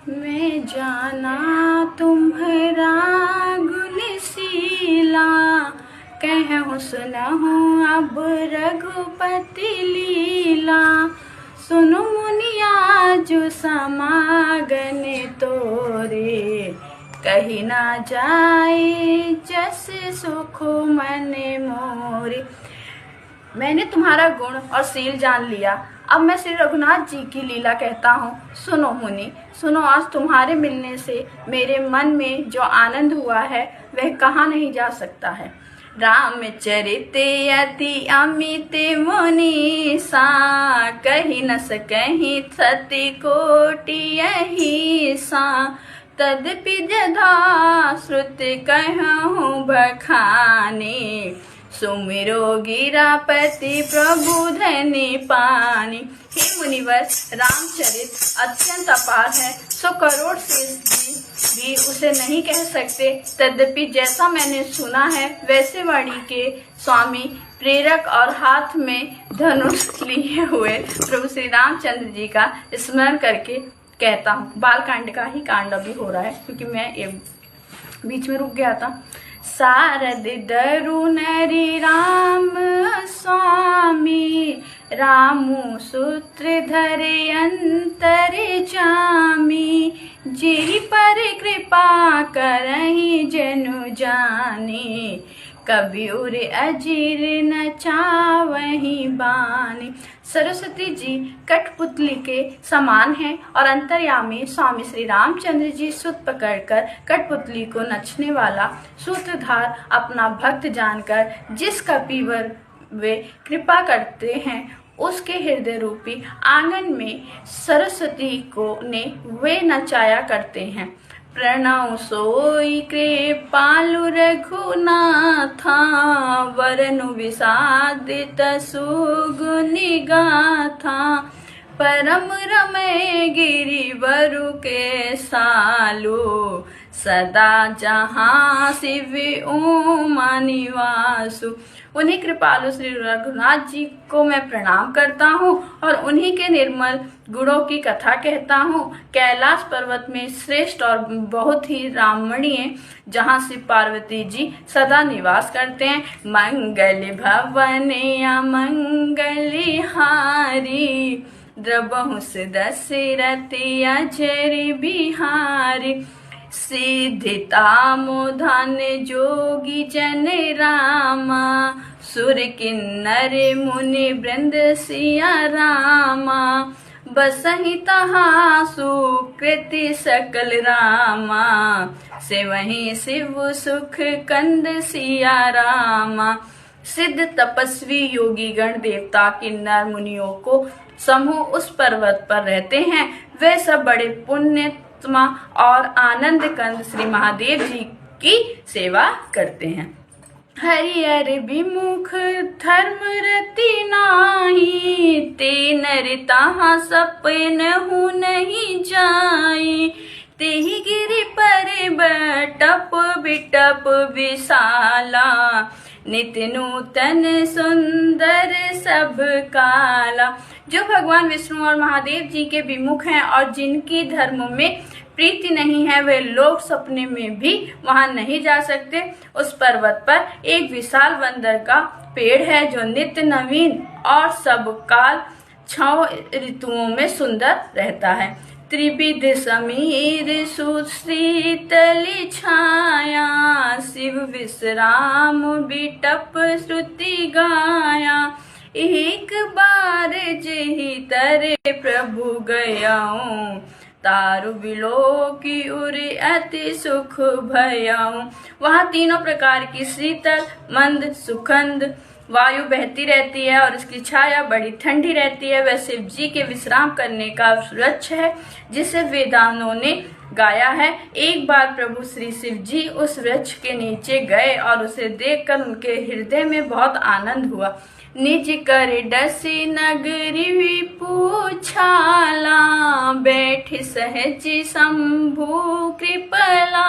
मैं जाना तुम्हारा गुणशीला, कहूँ सुनहूँ अब रघुपति लीला। सुनो मुनिया जो समागन तोरे, कही ना जाए जस सुख मन मोरे। मैंने तुम्हारा गुण और शील जान लिया, अब मैं श्री रघुनाथ जी की लीला कहता हूँ। सुनो मुनि, सुनो, आज तुम्हारे मिलने से मेरे मन में जो आनंद हुआ है वह कहाँ नहीं जा सकता है। रामचरित अति अमित मुनि सा, कही न सकहि सति कोटि यही सा। तदपि जथा श्रुति कहूँ बखानी, सुमिरो गिरापति प्रभु धनि पानी। हे मुनिवर, रामचरित अत्यंत अपार है, 100 करोड़ शीर्ष भी उसे नहीं कह सकते। तद्यपि जैसा मैंने सुना है वैसे वाणी के स्वामी, प्रेरक और हाथ में धनुष लिए हुए प्रभु श्री रामचंद्र जी का स्मरण करके कहता हूँ। बालकांड का ही कांड अभी हो रहा है क्योंकि मैं बीच में रुक गया था। सारद दरु नरि राम स्वामी, रामु सूत्र धरे अंतर जामी। जी पर कृपा करहि जनु जानी, कबीर अजीर न चावहि बानी। सरस्वती जी कठपुतली के समान हैं और अंतर्यामी स्वामी श्री रामचंद्र जी सूत पकड़कर कठपुतली को नचने वाला सूत्रधार अपना भक्त जानकर जिस कपीवर वे कृपा करते हैं उसके हृदय रूपी आंगन में सरस्वती को ने वे नचाया करते हैं। प्रणव सोई कृपालु रघुनाथा, वरनु विषादित सुगुनि गाथा। परम रमय गिरिवरु के सालु, सदा जहाँ शिव उमा निवासु। उन्हीं कृपालु श्री रघुनाथ जी को मैं प्रणाम करता हूँ और उन्हीं के निर्मल गुणों की कथा कहता हूँ। कैलाश पर्वत में श्रेष्ठ और बहुत ही रामणीय जहाँ शिव पार्वती जी सदा निवास करते हैं। मंगल भवन अमंगल हारी, द्रबहु दशरथ अजर बिहारी। सिद्धितामो धन जोगी जन रामा, सुर किन्नर मुनि वृंद सिया रामा। बसहि तहाँ सुकृति सकल रामा, सेवहि शिव सुख कंद सिया रामा। सिद्ध तपस्वी योगी गण देवता किन्नर मुनियों को समूह उस पर्वत पर रहते हैं। वे सब बड़े पुण्य और आनंद कंद श्री महादेव जी की सेवा करते हैं। हरिहर विमुख धर्म रति नाही, ते नर तहाँ सपन हूँ नहीं जाई। तेहि गिरि पर बटप बिटप विशाला, नित नूतन सुंदर सब काला। जो भगवान विष्णु और महादेव जी के विमुख हैं और जिनकी धर्म में प्रीति नहीं है वे लोग सपने में भी वहां नहीं जा सकते। उस पर्वत पर एक विशाल वंदर का पेड़ है जो नित्य नवीन और सब काल 6 ऋतुओं में सुंदर रहता है। त्रिविध समीर सुशीतल छाया, शिव विश्राम बिटप श्रुति गाया। एक बार जेहि तरे प्रभु गयाऊं, तारु बिलो की उरे अति सुख भयाऊं। वहाँ तीनों प्रकार की शीतल मंद सुखंद वायु बहती रहती है और इसकी छाया बड़ी ठंडी रहती है। वह शिव जी के विश्राम करने का वृक्ष है जिसे वेदांतों ने गाया है। एक बार प्रभु श्री शिव जी उस वृक्ष के नीचे गए और उसे देखकर उनके हृदय में बहुत आनंद हुआ। निज कर डसी नगरी विपूछाला, बैठ सहज शंभु कृपलाला।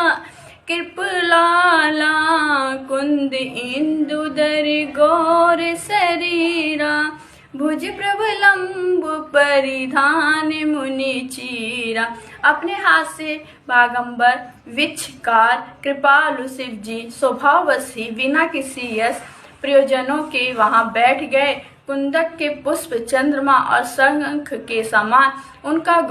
कुंद इंदु दर गौर शरीरा, भुज प्रबलम्ब परिधान मुनि चीरा। अपने हाथ से बागंबर विच्छकार कृपालु शिव जी स्वभाववश ही बिना किसी यश प्रयोजनों के वहां बैठ गए। कुंदक के पुष्प, चंद्रमा और शंख के समान उनका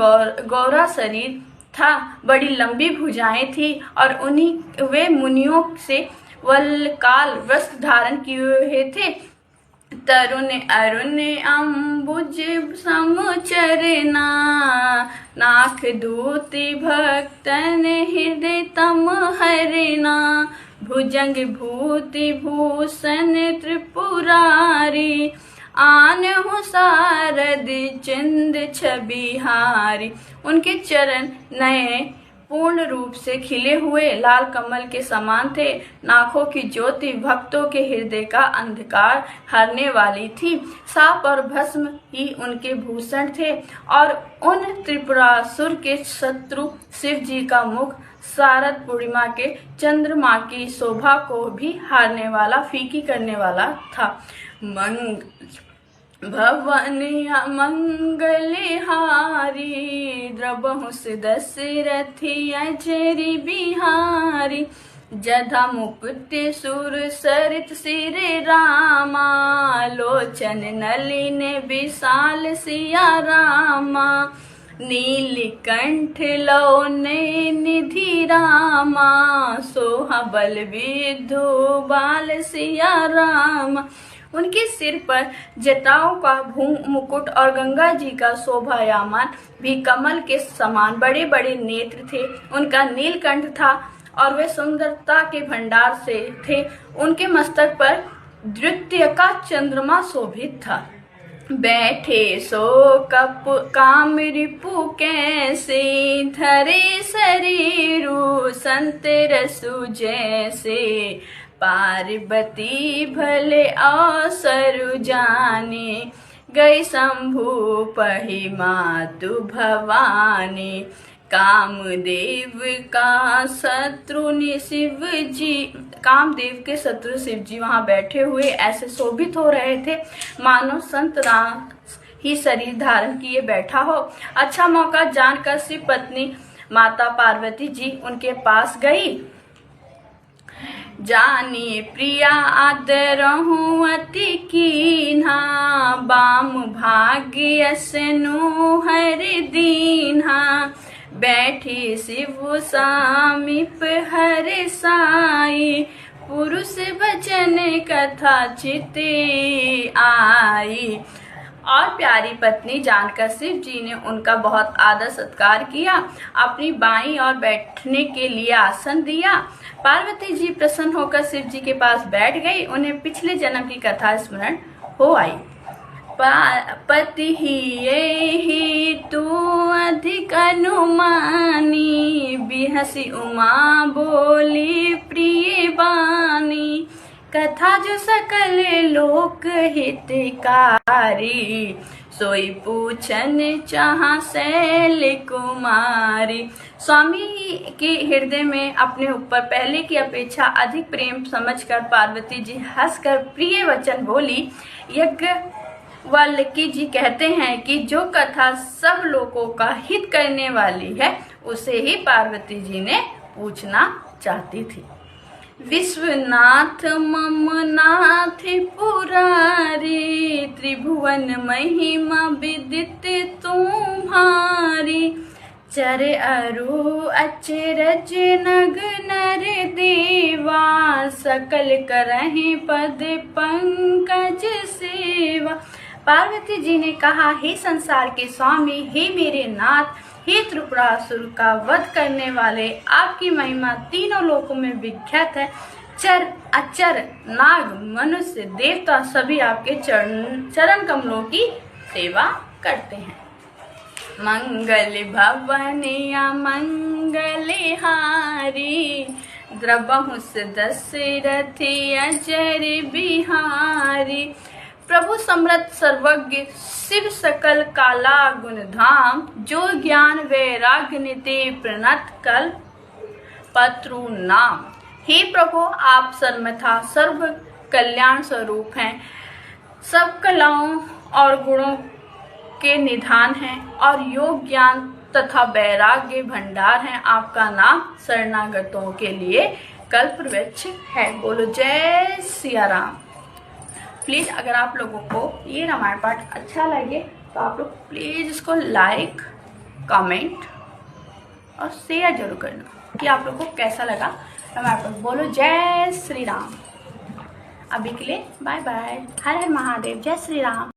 गौरा शरीर था। बड़ी लंबी भुजाएं थी और उन्हीं वे मुनियों से वल्काल वस्त्र धारण किए हुए थे। तरुण अरुण अम्बुज समचरना, नाख दूति भक्तन हृदय तम हरना। भुजंग भूति भूषण त्रिपुरारी, आनहु शारद चंद छबिहारी। उनके चरण नए पूर्ण रूप से खिले हुए लाल कमल के समान थे। नाखों की ज्योति भक्तों के हृदय का अंधकार हरने वाली थी। साप और भस्म ही उनके भूषण थे और उन त्रिपुरासुर के शत्रु शिव जी का मुख शारद पूर्णिमा के चंद्रमा की शोभा को भी हारने वाला, फीकी करने वाला था। भवन मंगलहारी, द्रबहु दशरथी अजरि बिहारी। जधा मुकुट सुर सरित सिर रामा, लोचन नलिन विशाल सिया रामा। नीलकंठ लौने निधि रामा, सोहा बल विधु बाल सिया रामा। उनके सिर पर जटाओं का मुकुट और गंगा जी का शोभायामान भी कमल के समान बड़े बड़े नेत्र थे। उनका नीलकंठ था और वे सुंदरता के भंडार से थे। उनके मस्तक पर द्वितीय का चंद्रमा शोभित था। बैठे सो कप काम रिपु कैसे, धरे शरीरु संत रसु जैसे। पार्वती भले अवसरु जाने, गई शंभु पहि मातु भवानी। कामदेव का शत्रु शिव जी, कामदेव के शत्रु शिव जी वहां बैठे हुए ऐसे शोभित हो रहे थे मानो संत राम ही शरीर धारण किए बैठा हो। अच्छा मौका जानकर शिव पत्नी माता पार्वती जी उनके पास गई। जानी प्रिया आदरहु अति कीन्हा, बाम भाग्य सनु हर दीन्हा। बैठी शिव सामीप हर साई, पुरुष वचन कथा चिते आई। और प्यारी पत्नी जानकर शिव जी ने उनका बहुत आदर सत्कार किया, अपनी बाईं ओर बैठने के लिए आसन दिया। पार्वती जी प्रसन्न होकर शिव जी के पास बैठ गई। उन्हें पिछले जन्म की कथा स्मरण हो आई। पति ही तू अधिक अनुमानी, बिहसी उमा बोली प्रिय बानी। कथा जो सकल लोक हितकारी, सोई पूछन चाहा शैल कुमारी। स्वामी के हृदय में अपने ऊपर पहले की अपेक्षा अधिक प्रेम समझकर पार्वती जी हंसकर प्रिय वचन बोली। याज्ञवल्क्य जी कहते हैं कि जो कथा सब लोगों का हित करने वाली है उसे ही पार्वती जी ने पूछना चाहती थी। विश्वनाथ मम नाथ पुरारी, त्रिभुवन महिमा विदित तुम्हारी। चर अरु अचरज नग नर देवा, सकल करहि पद पंकज सेवा। पार्वती जी ने कहा, हे संसार के स्वामी, हे मेरे नाथ, हे त्रिपुरासुर का वध करने वाले, आपकी महिमा तीनों लोकों में विख्यात है। चर अचर नाग मनुष्य देवता सभी आपके चरण कमलों की सेवा करते हैं। मंगल भवनिया मंगल हारी, द्रबहु दशरथी अजर बिहारी। प्रभु समृद्ध सर्वज्ञ शिव सकल काला गुण धाम, जो ज्ञान वैराग्य निति प्रणत कल पत्रु नाम। हे प्रभु, आप सर्वथा सर्व कल्याण स्वरूप हैं, सब कलाओं और गुणों के निधान हैं और योग ज्ञान तथा वैराग्य भंडार हैं। आपका नाम शरणागतों के लिए कल्पवृक्ष है। बोलो जय सिया राम। प्लीज़ अगर आप लोगों को ये रामायण पाठ अच्छा लगे तो आप लोग प्लीज़ इसको लाइक, कमेंट और शेयर जरूर करना कि आप लोग को कैसा लगा रामायण पाठ। बोलो जय श्री राम। अभी के लिए बाय बाय। हर हर महादेव। जय श्री राम।